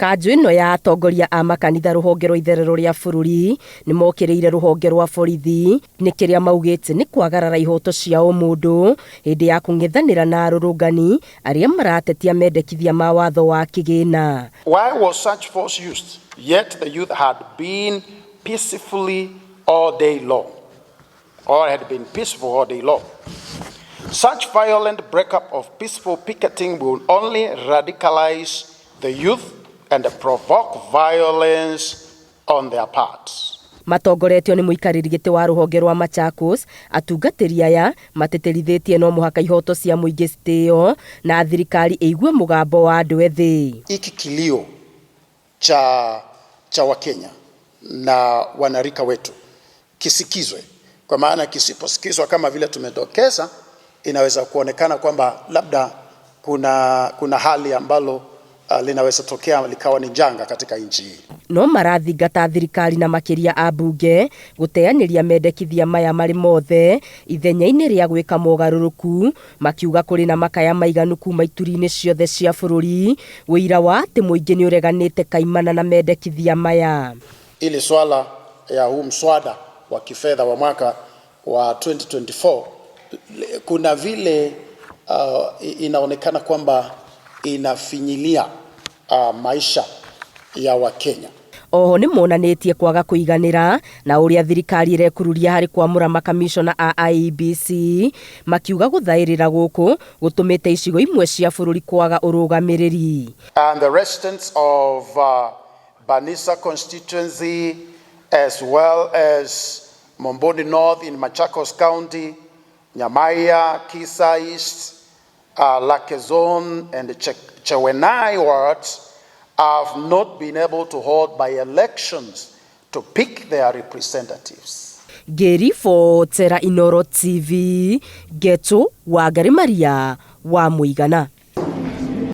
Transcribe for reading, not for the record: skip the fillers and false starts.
Kanjũ ĩno ya atongoria a makanitha rũhonge rwa itherero rĩa bũrũri nĩ mokĩrĩire rũhonge rwa borithi nĩ kĩrĩa maugĩte nĩ kwagarara ihoto cia mũndũ hĩndĩ ya kũng'ethanĩra na arũrũngani arĩa maratetia mendekithia ma watho wa kĩgĩna. Why was such force used? Yet the youth had been peacefully all day long, or had been peaceful all day long. Such violent breakup of peaceful picketing will only radicalize the youth and provoke violence on their parts. Matongoretio nĩ mũikarĩri gĩtĩ wa rũhonge rwa Machakos, atungatĩri aya mateterithĩtie no mũhaka ihoto cia mũingĩ citĩo na thirikari ĩigue mũgambo wa andũ ethĩ. Hiki kilio cha Wakenya na wanarika wetu kisikizwe, kwa maana kisiposikizwa kama vile tumedokeza, inaweza kuonekana kwamba labda kuna hali ambalo linaweza tokea likawa ni janga katika nchi hii. No marathingata thirikari na makiria a bunge guteanĩria mendekithia maya marĩ mothe ithenya-inĩ rĩa gwĩka mogarũrũku, makiuga kũrĩ na makaya maiganu kuma ituri-inĩ ciothe cia bũrũri wĩira wa atĩ mũingĩ nĩ ũreganĩte kaimana na mendekithia maya. Ili swala ya huu mswada wa kifedha wa mwaka wa 2024 kuna vile inaonekana kwamba inafinyilia maisha ya Wakenya. Oho nĩ monanĩtie kwaga kũiganĩra na ũrĩa thirikari ĩrekururia harĩ kwamũra makamishona a IEBC, makiuga gũthaĩrĩra gũkũ gũtũmĩte icigo imwe cia bũrũri kwaga ũrũgamĩrĩri. And the residents of Banisa constituency as well as Momboni North in Machakos County, Nyamaya, Kisa East, Lakezon and Chewenai wards have not been able to hold by-elections to pick their representatives. Geri for Tera Inoro TV, Geto wa Maria wa Muigana.